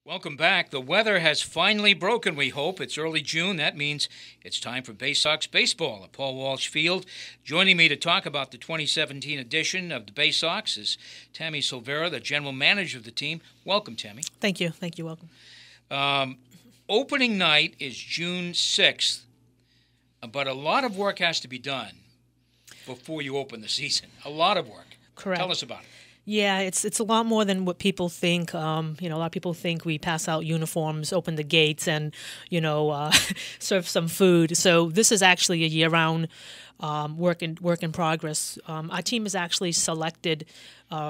Welcome back. The weather has finally broken, we hope. It's early June. That means it's time for Bay Sox baseball at Paul Walsh Field. Joining me to talk about the 2017 edition of the Bay Sox is Tammy Silveira, the general manager of the team. Welcome, Tammy. Thank you. Thank you. Welcome. Opening night is June 6th, but a lot of work has to be done before you open the season. A lot of work. Correct. Tell us about it. Yeah, it's a lot more than what people think. A lot of people think we pass out uniforms, open the gates, and serve some food. So this is actually a year-round work in progress. Our team is actually selected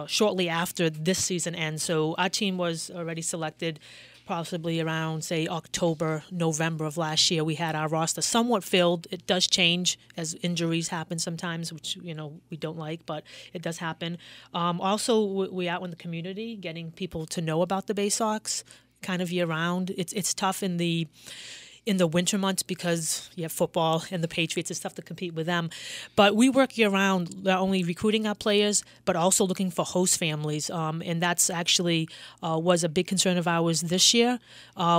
shortly after this season ends. So our team was already selected possibly around, say, October, November of last year. We had our roster somewhat filled. It does change as injuries happen sometimes, which, we don't like, but it does happen. Also, we out in the community getting people to know about the Bay Sox kind of year-round. It's tough in the winter months because you have football and the Patriots. It's tough to compete with them. But we work year-round, not only recruiting our players, but also looking for host families. And that's actually was a big concern of ours this year.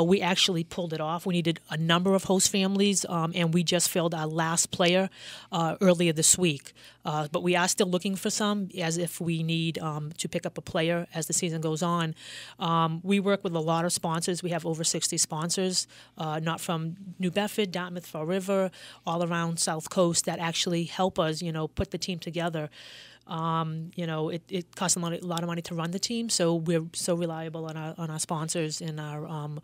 We actually pulled it off. We needed a number of host families, and we just filled our last player earlier this week. But we are still looking for some, as if we need to pick up a player as the season goes on. We work with a lot of sponsors. We have over 60 sponsors, not from New Bedford, Dartmouth, Fall River, all around South Coast that actually help us, put the team together. It costs a lot of money to run the team, so we're so reliable on our sponsors and our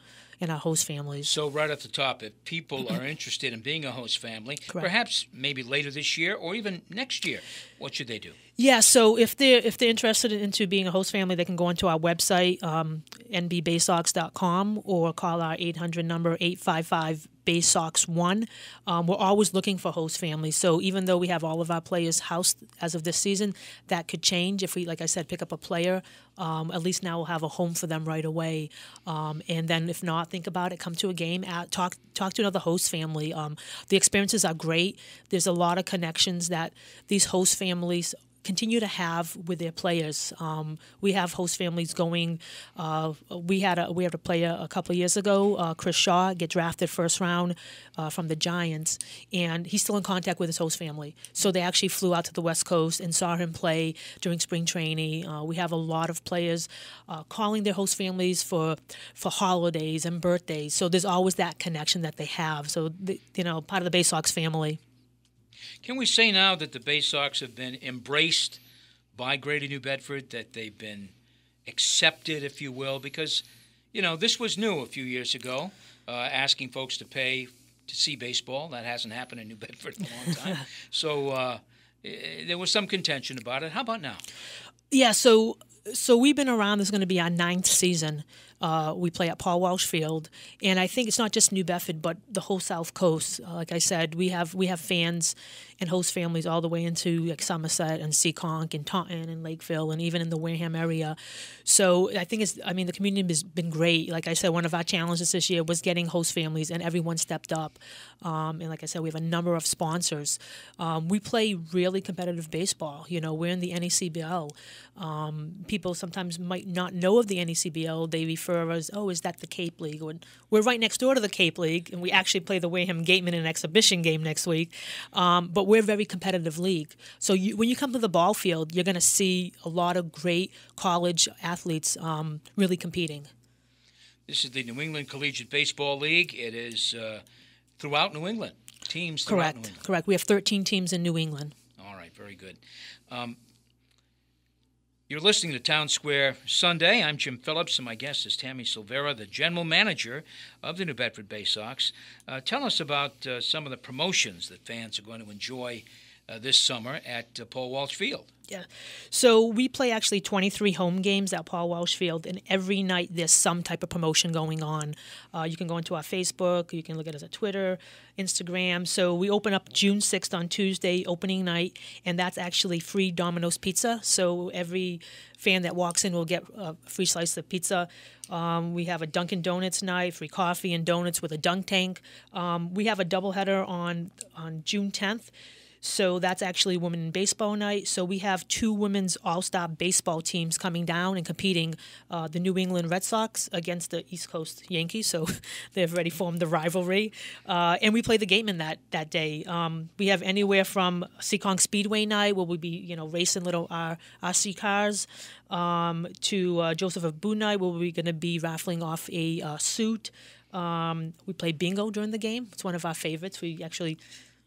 host families. So right at the top, if people are interested in being a host family, Correct. Perhaps maybe later this year or even next year, what should they do? Yeah, so if they're interested into being a host family, they can go onto our website, nbbaysox.com, or call our 800 number 855-BaySox1. We're always looking for host families. So even though we have all of our players housed as of this season, that could change if we, like I said, pick up a player. At least now we'll have a home for them right away. And then if not, think about it. Come to a game. Talk to another host family. The experiences are great. There's a lot of connections that these host families continue to have with their players. We have host families going. We had a player a couple of years ago, Chris Shaw, get drafted first round from the Giants, and he's still in contact with his host family. So they actually flew out to the West Coast and saw him play during spring training. We have a lot of players calling their host families for holidays and birthdays. So there's always that connection that they have. So part of the Bay Sox family. Can we say now that the Bay Sox have been embraced by Greater New Bedford, that they've been accepted, if you will? Because, this was new a few years ago, asking folks to pay to see baseball. That hasn't happened in New Bedford in a long time. So there was some contention about it. How about now? Yeah, so we've been around. This is going to be our 9th season. We play at Paul Walsh Field, and I think it's not just New Bedford, but the whole South Coast. Like I said, we have fans and host families all the way into like Somerset and Seekonk and Taunton and Lakeville and even in the Wareham area. So I think the community has been great. Like I said, one of our challenges this year was getting host families, and everyone stepped up. And like I said, we have a number of sponsors. We play really competitive baseball. We're in the NECBL. People sometimes might not know of the NECBL. They refer us, is that the Cape League? We're right next door to the Cape League, and we actually play the Wareham Gatemen in an exhibition game next week. But we're a very competitive league. So when you come to the ball field, you're going to see a lot of great college athletes really competing. This is the New England Collegiate Baseball League. It is throughout New England. Teams throughout New England. Correct. We have 13 teams in New England. All right, very good. You're listening to Townsquare Sunday. I'm Jim Phillips, and my guest is Tammy Silveira, the general manager of the New Bedford Bay Sox. Tell us about some of the promotions that fans are going to enjoy this summer at Paul Walsh Field. Yeah. So we play actually 23 home games at Paul Walsh Field, and every night there's some type of promotion going on. You can go into our Facebook. You can look at us at Twitter, Instagram. So we open up June 6th on Tuesday, opening night, and that's actually free Domino's pizza. So every fan that walks in will get a free slice of pizza. We have a Dunkin' Donuts night, free coffee and donuts with a dunk tank. We have a doubleheader on June 10th. So that's actually Women in Baseball Night. So we have 2 women's all-star baseball teams coming down and competing, the New England Red Sox against the East Coast Yankees. So they've already formed the rivalry. And we play the Gateman that day. We have anywhere from Seekonk Speedway Night, where we'll be, racing little RC cars, to Joseph Abu Night, where we're going to be raffling off a suit. We play bingo during the game. It's one of our favorites. We actually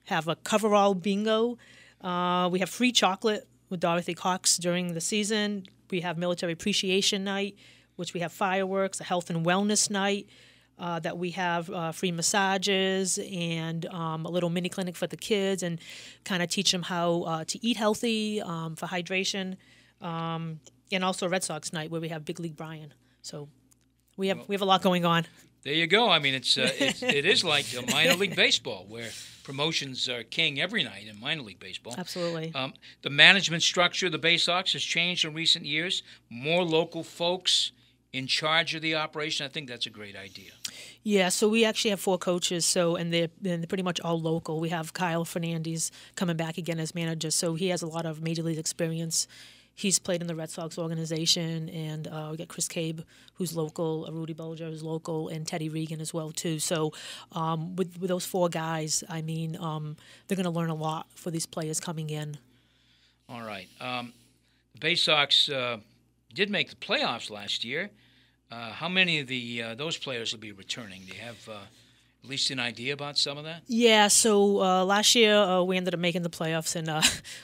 have a coverall bingo. We have free chocolate with Dorothy Cox during the season. We have Military Appreciation Night, which we have fireworks, a health and wellness night, that we have free massages and a little mini clinic for the kids, and kind of teach them how to eat healthy, for hydration, and also Red Sox night, where we have Big League Brian. So we have a lot going on. There you go. I mean, it is like a minor league baseball, where promotions are king every night in minor league baseball. Absolutely. The management structure of the Bay Sox has changed in recent years. More local folks in charge of the operation. I think that's a great idea. Yeah, so we actually have 4 coaches, and they're pretty much all local. We have Kyle Fernandez coming back again as manager, so he has a lot of major league experience. He's played in the Red Sox organization, and we got Chris Cabe, who's local, Rudy Bulger, who's local, and Teddy Regan as well too. So with those 4 guys, I mean, they're going to learn a lot for these players coming in. All right. The Bay Sox did make the playoffs last year. How many of those players will be returning? Do you have at least an idea about some of that? Yeah, so last year we ended up making the playoffs and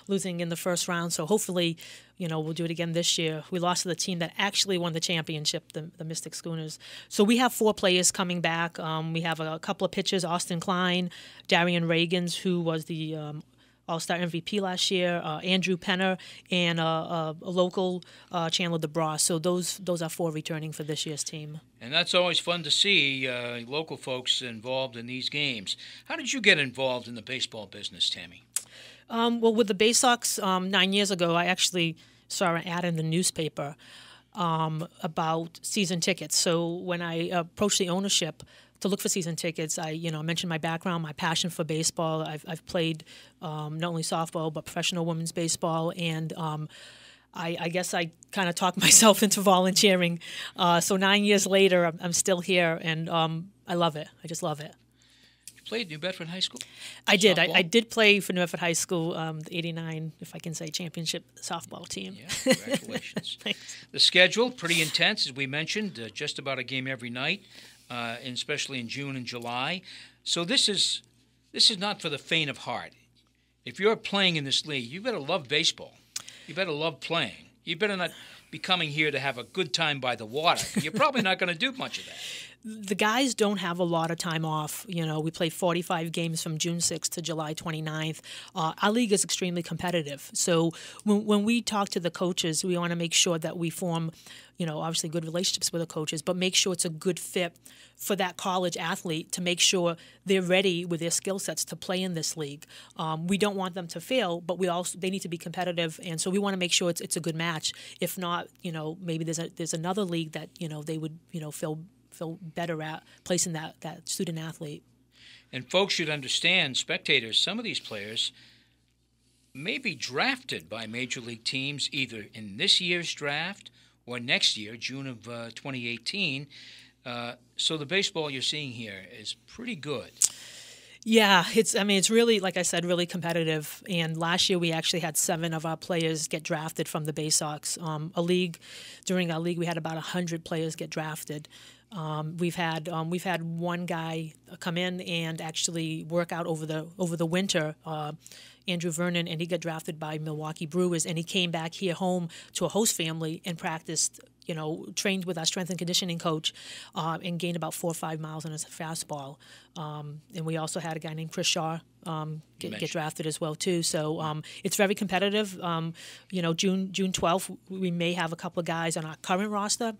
losing in the first round. So hopefully, we'll do it again this year. We lost to the team that actually won the championship, the Mystic Schooners. So we have 4 players coming back. We have a couple of pitchers, Austin Klein, Darian Reagans, who was the All-Star MVP last year, Andrew Penner, and a local Chandler DeBras. So those are 4 returning for this year's team. And that's always fun to see, local folks involved in these games. How did you get involved in the baseball business, Tammy? Well, with the Bay Sox, 9 years ago, I actually saw an ad in the newspaper about season tickets. So when I approached the ownership to look for season tickets, I mentioned my background, my passion for baseball. I've played not only softball but professional women's baseball, and I guess I kind of talked myself into volunteering. So 9 years later, I'm still here, and I love it. I just love it. You played New Bedford High School? I did. I did play for New Bedford High School, the '89, if I can say, championship softball team. Yeah, congratulations. Thanks. The schedule, pretty intense, as we mentioned, just about a game every night. And especially in June and July. So this is not for the faint of heart. If you're playing in this league, you better love baseball. You better love playing. You better not be coming here to have a good time by the water. You're probably not going to do much of that. The guys don't have a lot of time off. We play 45 games from June 6th to July 29th. Our league is extremely competitive. So when we talk to the coaches, we want to make sure that we form, obviously good relationships with the coaches, but make sure it's a good fit for that college athlete, to make sure they're ready with their skill sets to play in this league. We don't want them to fail, but they need to be competitive, and so we want to make sure it's a good match. If not, maybe there's another league that they would feel better at placing that student athlete. And folks should understand, spectators, some of these players may be drafted by major league teams either in this year's draft or next year, June of 2018. So the baseball you're seeing here is pretty good. Yeah, it's really, like I said, really competitive. And last year we actually had 7 of our players get drafted from the Bay Sox. During our league, we had about 100 players get drafted. We've had one guy come in and actually work out over the winter, Andrew Vernon, and he got drafted by Milwaukee Brewers, and he came back here home to a host family and practiced, trained with our strength and conditioning coach, and gained about 4 or 5 miles on his fastball. And we also had a guy named Chris Shaw get drafted as well too. So it's very competitive. June 12th, we may have a couple of guys on our current roster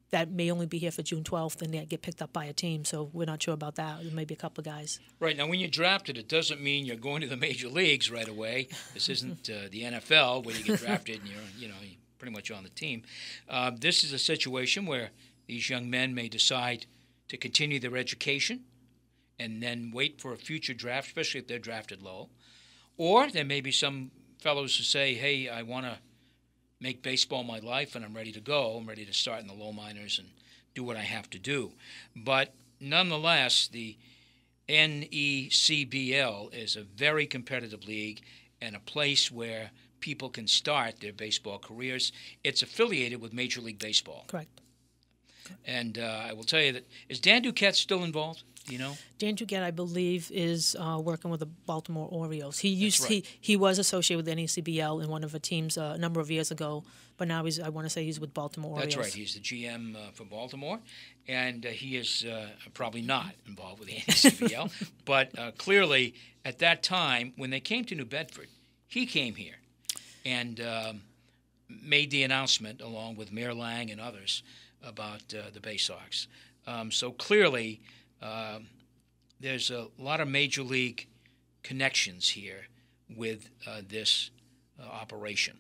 that may only be here for June 12th and they get picked up by a team. So we're not sure about that. There may be a couple of guys. Right. Now, when you're drafted, it doesn't mean you're going to the major leagues right away. This isn't the NFL where you get drafted and you're pretty much on the team. This is a situation where these young men may decide to continue their education and then wait for a future draft, especially if they're drafted low, Or there may be some fellows who say, hey, I want to make baseball my life and I'm ready to go. I'm ready to start in the low minors and do what I have to do. But nonetheless, the NECBL is a very competitive league and a place where people can start their baseball careers. It's affiliated with Major League Baseball. Correct. And I will tell you that, is Dan Duquette still involved? Do you know? Dan Duquette, I believe, is working with the Baltimore Orioles. That's right. He was associated with NECBL in one of the teams a number of years ago, but now I want to say he's with Baltimore Orioles. That's right. He's the GM for Baltimore, and he is probably not involved with the NECBL. But clearly, at that time, when they came to New Bedford, he came here and made the announcement, along with Mayor Lang and others, about the Bay Sox. So clearly, there's a lot of major league connections here with this operation.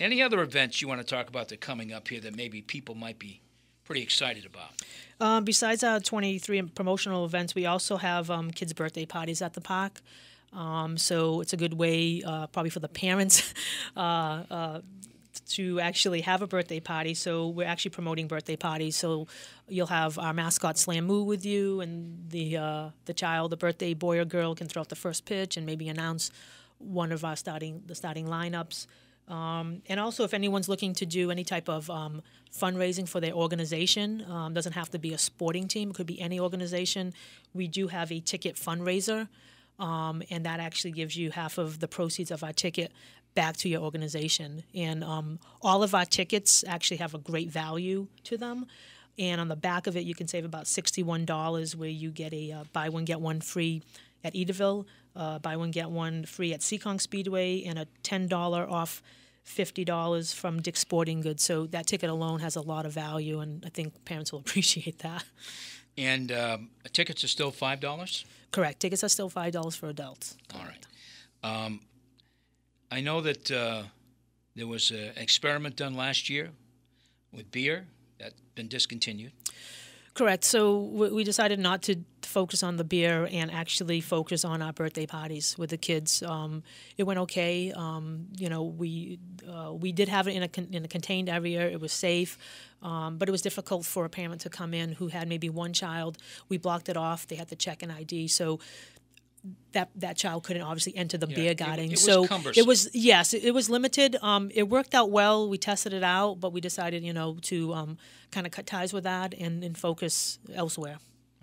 Any other events you want to talk about that are coming up here that maybe people might be pretty excited about? Besides our 23 promotional events, we also have kids' birthday parties at the park. So it's a good way probably for the parents to actually have a birthday party. So we're actually promoting birthday parties. So you'll have our mascot Slamoo with you, and the child, the birthday boy or girl, can throw out the first pitch and maybe announce one of our starting lineups. And also, if anyone's looking to do any type of fundraising for their organization, doesn't have to be a sporting team. It could be any organization. We do have a ticket fundraiser, and that actually gives you half of the proceeds of our ticket back to your organization. And all of our tickets actually have a great value to them. And on the back of it, you can save about $61, where you get a buy one, get one free at Edaville, buy one, get one free at Seekonk Speedway, and a $10 off $50 from Dick's Sporting Goods. So that ticket alone has a lot of value, and I think parents will appreciate that. And tickets are still $5? Correct. Tickets are still $5 for adults. All right. I know that there was an experiment done last year with beer that's been discontinued. Correct. So we decided not to focus on the beer and actually focus on our birthday parties with the kids. It went okay. We did have it in a contained area. It was safe, but it was difficult for a parent to come in who had maybe one child. We blocked it off. They had to check an ID. So that child couldn't obviously enter the beer garden. It was cumbersome. It was limited. It worked out well. We tested it out, but we decided, to kind of cut ties with that and focus elsewhere.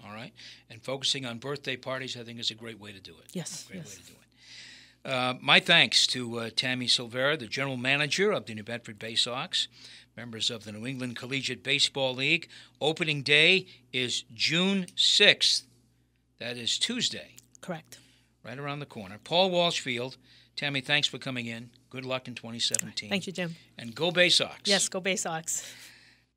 All right. And focusing on birthday parties, I think, is a great way to do it. Yes. Way to do it. My thanks to Tammy Silveira, the General Manager of the New Bedford Bay Sox, members of the New England Collegiate Baseball League. Opening day is June 6th. That is Tuesday. Correct. Right around the corner. Paul Walshfield. Tammy, thanks for coming in. Good luck in 2017. Thank you, Jim. And go Bay Sox. Yes, go Bay Sox.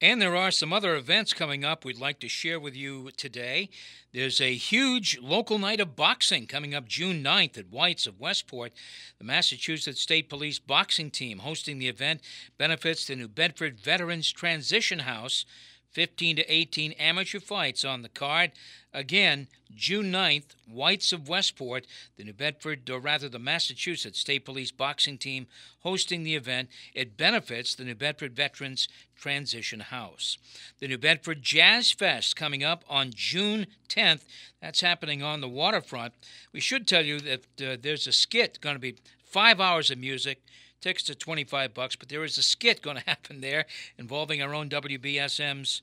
And there are some other events coming up we'd like to share with you today. There's a huge local night of boxing coming up June 9th at White's of Westport. The Massachusetts State Police boxing team hosting the event benefits the New Bedford Veterans Transition House. 15 to 18 amateur fights on the card. Again, June 9th, Whites of Westport, the Massachusetts State Police boxing team hosting the event. It benefits the New Bedford Veterans Transition House. The New Bedford Jazz Fest coming up on June 10th. That's happening on the waterfront. We should tell you that there's a skit going to be 5 hours of music. Tickets are $25, but there is a skit going to happen there involving our own WBSM's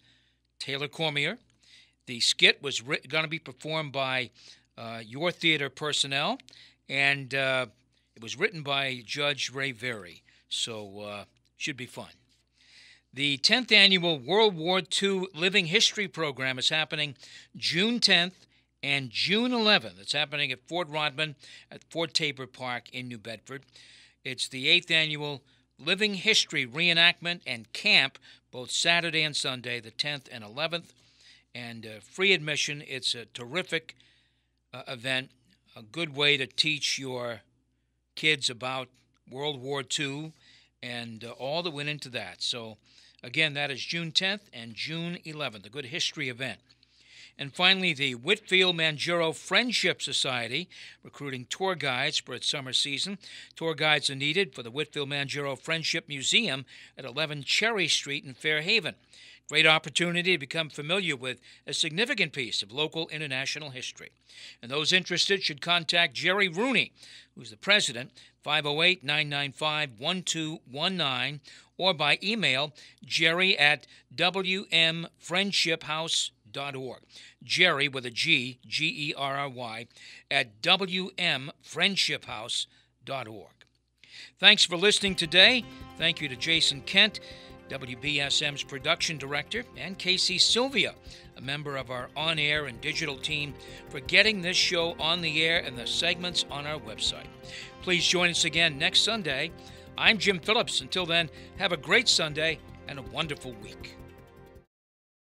Taylor Cormier. The skit was going to be performed by your theater personnel, and it was written by Judge Ray Very, so should be fun. The 10th Annual World War II Living History Program is happening June 10th and June 11th. It's happening at Fort Rodman at Fort Tabor Park in New Bedford. It's the 8th Annual Living History Reenactment and Camp, both Saturday and Sunday, the 10th and 11th, and free admission. It's a terrific event, a good way to teach your kids about World War II and all that went into that. So, again, that is June 10th and June 11th, a good history event. And finally, the Whitfield Manjero Friendship Society, recruiting tour guides for its summer season. Tour guides are needed for the Whitfield Manjero Friendship Museum at 11 Cherry Street in Fairhaven. Great opportunity to become familiar with a significant piece of local international history. And those interested should contact Jerry Rooney, who's the president, 508-995-1219, or by email, jerry@wmfriendshiphouse.org. Jerry with a G, G-E-R-R-Y, at wmfriendshiphouse.org. Thanks for listening today. Thank you to Jason Kent, WBSM's production director, and Casey Sylvia, a member of our on-air and digital team, for getting this show on the air and the segments on our website. Please join us again next Sunday. I'm Jim Phillips. Until then, have a great Sunday and a wonderful week.